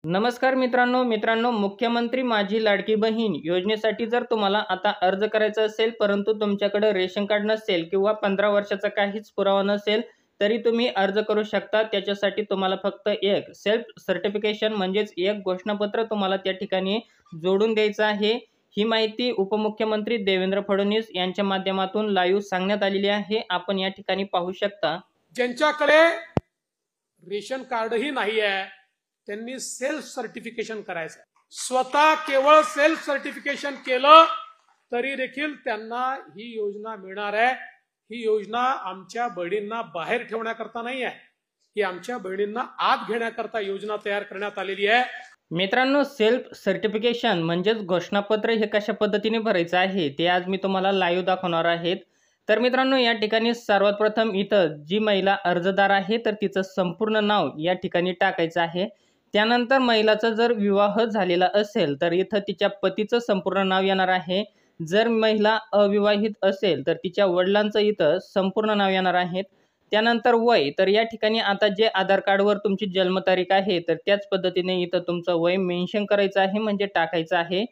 नमस्कार मित्रांनो, मुख्यमंत्री माझी लाडकी बहीण योजनेसाठी जर तुम्हाला आता अर्ज करायचा असेल, परंतु तुमच्याकडे रेशन कार्ड नसेल किंवा 15 वर्षाचा काहीच पुरावा नसेल, तरी तुम्ही अर्ज करू शकता। त्याच्यासाठी तुम्हाला फक्त एक सेल्फ सर्टिफिकेशन म्हणजेच एक घोषणापत्र तुम्हाला त्या ठिकाणी जोडून द्यायचं आहे। ही माहिती उपमुख्यमंत्री देवेंद्र फडणवीस यांच्या माध्यमातून लाईव्ह सांगण्यात आलेली आहे। आपण या ठिकाणी पाहू शकता। ज्यांच्याकडे रेशन कार्डही नाही आहे त्यांनी सेल्फ सर्टिफिकेशन करायचं। स्वतः केवळ सेल्फ सर्टिफिकेशन केलं तरी देखील त्यांना ही योजना मिळणार आहे। ही योजना आमच्या बहिणींना बाहेर ठेवण्याकरता नाही आहे, ही आमच्या बहिणींना आत घेण्याकरता योजना तयार करण्यात आलेली आहे। मित्रांनो, सेल्फ सर्टिफिकेशन म्हणजेच घोषणापत्र हे कशा पद्धतीने भरायचं आहे ते आज मी तुम्हाला लाईव्ह दाखवणार आहे। तर मित्रांनो, या ठिकाणी सर्वात प्रथम इथं जी महिला अर्जदार आहे तर तिचं संपूर्ण नाव या ठिकाणी टाकायचं आहे। त्यानंतर महिलाचा जर विवाह झालेला असेल तर इथं तिच्या पतीचं संपूर्ण नाव येणार आहे। जर महिला अविवाहित असेल तर तिच्या वडिलांचं इथं संपूर्ण नाव येणार आहे। त्यानंतर वय, तर या ठिकाणी आता जे आधार कार्डवर तुमची जन्मतारीख आहे तर त्याच पद्धतीने इथं तुमचं वय मेन्शन करायचं आहे म्हणजे टाकायचं आहे।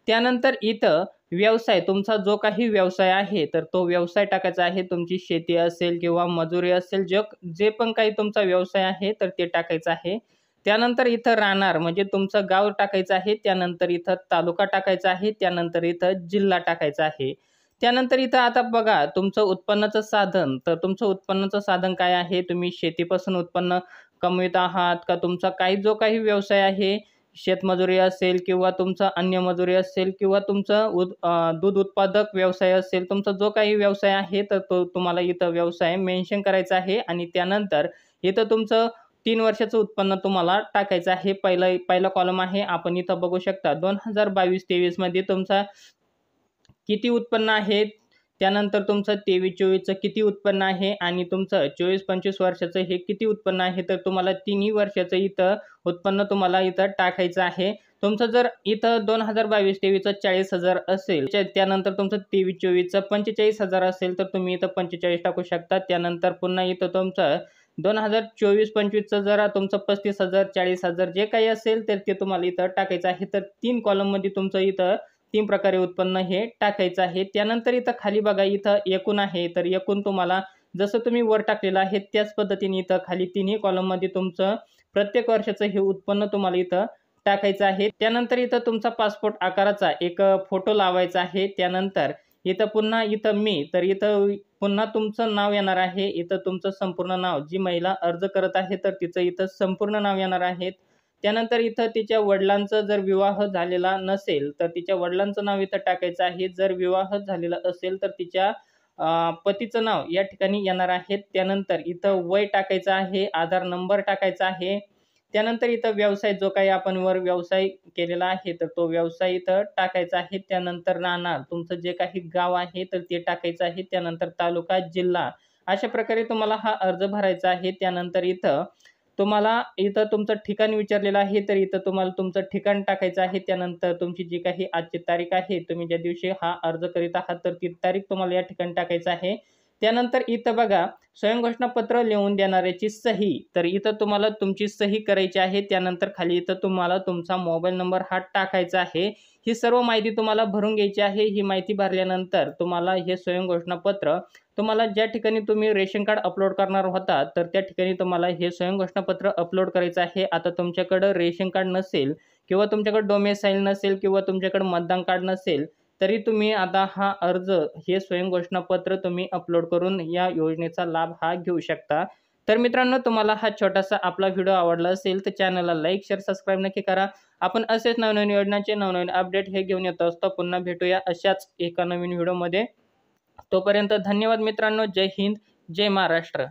त्यानंतर इथं व्यवसाय, तुमचा जो काही व्यवसाय आहे तर तो व्यवसाय टाकायचा आहे। तुमची शेती असेल किंवा मजुरी असेल, जे पण काही तुमचा व्यवसाय आहे तर ते टाकायचं आहे। त्यानंतर इथं राहणार म्हणजे तुमचं गाव टाकायचं आहे। त्यानंतर इथं तालुका टाकायचा आहे। त्यानंतर इथं जिल्हा टाकायचा आहे। त्यानंतर इथं आता बघा तुमचं उत्पन्नाचं साधन, तर तुमचं उत्पन्नाचं साधन काय आहे, तुम्ही शेतीपासून उत्पन्न कमवित आहात का, तुमचा जो काही व्यवसाय आहे, शेतमजुरी असेल किंवा तुमचा अन्य मजुरी असेल किंवा तुमचं दूध उत्पादक व्यवसाय असेल, तुमचा जो काही व्यवसाय आहे तर तो तुम्हाला इथं व्यवसाय मेन्शन करायचा आहे। आणि त्यानंतर इथं तुमचं 3 वर्षाचं उत्पन्न तुम्हाला टाकायचं आहे। पहिला कॉलम आहे, आपण इथं बघू शकता 2022-23 मध्ये तुमचा किती उत्पन्न आहे, त्यानंतर तुमचं 23-24चं किती उत्पन्न आहे आणि तुमचं 24-25 वर्षाचं हे किती उत्पन्न आहे, तर तुम्हाला तिन्ही वर्षाचं इथं उत्पन्न तुम्हाला इथं टाकायचं आहे। तुमचं जर इथं 2022-23चं 40,000 असेल, त्यानंतर तुमचं 23-24चं 45,000 असेल तर तुम्ही इथं 45 टाकू शकता। त्यानंतर पुन्हा इथं तुमचं 2024-25चं जरा तुमचं 35,000 40,000 जे काही असेल तर ते तुम्हाला इथं टाकायचं आहे। तर 3 कॉलममध्ये तुमचं इथं 3 प्रकारे उत्पन्न हे टाकायचं आहे। त्यानंतर इथं खाली बघा इथं एकूण आहे, तर एकूण तुम्हाला जसं तुम्ही वर टाकलेलं आहे त्याच पद्धतीने इथं खाली तिन्ही कॉलममध्ये तुमचं प्रत्येक वर्षाचं हे उत्पन्न तुम्हाला इथं टाकायचं आहे। त्यानंतर इथं तुमचा पासपोर्ट आकाराचा एक फोटो लावायचा आहे। त्यानंतर इथं पुन्हा इथं मी, तर इथं पुन्हा तुमचं नाव येणार आहे। इथं तुमचं संपूर्ण नाव, जी महिला अर्ज करत आहे तर तिचं इथं संपूर्ण नाव येणार आहे। त्यानंतर इथं तिच्या वडिलांचा जर विवाह झालेला नसेल तर तिच्या वडिलांचं नाव इथं टाकायचं आहे। जर विवाह झालेला असेल तर तिच्या पतीचं नाव या ठिकाणी येणार आहे। त्यानंतर इथं वय टाकायचं आहे, आधार नंबर टाकायचा आहे। त्यानंतर इथं व्यवसाय, जो काही आपण वर व्यवसाय केलेला आहे तर तो व्यवसाय इथं टाकायचा आहे। त्यानंतर राहणार तुमचं जे काही गाव आहे तर ते टाकायचं आहे। त्यानंतर तालुका, जिल्हा, अशा प्रकारे तुम्हाला हा अर्ज भरायचा आहे। त्यानंतर इथं तुम्हाला इथं तुमचं ठिकाण विचारलेलं आहे तर इथं तुम्हाला तुमचं ठिकाण टाकायचं आहे। त्यानंतर तुमची जी काही आजची तारीख आहे, तुम्ही ज्या दिवशी हा अर्ज करीत आहात तर ती तारीख तुम्हाला या ठिकाणी टाकायचं आहे। त्यानंतर इथं बघा स्वयं घोषणापत्र लिहून देणाऱ्याची सही, तर इथं तुम्हाला तुमची सही करायची आहे। त्यानंतर खाली इथं तुम्हाला तुमचा मोबाईल नंबर हा टाकायचा आहे। ही सर्व माहिती तुम्हाला भरून घ्यायची आहे। ही माहिती भरल्यानंतर तुम्हाला हे स्वयं घोषणापत्र तुम्हाला ज्या ठिकाणी तुम्ही रेशन कार्ड अपलोड करणार होता तर त्या ठिकाणी तुम्हाला हे स्वयं घोषणापत्र अपलोड करायचं आहे। आता तुमच्याकडं रेशन कार्ड नसेल किंवा तुमच्याकडे डोमेसाईल नसेल किंवा तुमच्याकडे मतदान कार्ड नसेल तरी तुम्ही आता हा अर्ज, हे स्वयं घोषणापत्र तुम्ही अपलोड करून या योजनेचा लाभ हा घेऊ शकता। तर मित्रांनो, तुम्हाला हा छोटासा आपला व्हिडिओ आवडला असेल तर चॅनलला लाईक, शेअर, सबस्क्राईब नक्की करा। आपण असेच नवनवीन योजनांचे नवनवीन अपडेट हे घेऊन येत असतो। पुन्हा भेटूया अशाच एका नवीन व्हिडिओमध्ये। तोपर्यंत धन्यवाद मित्रांनो। जय हिंद, जय महाराष्ट्र।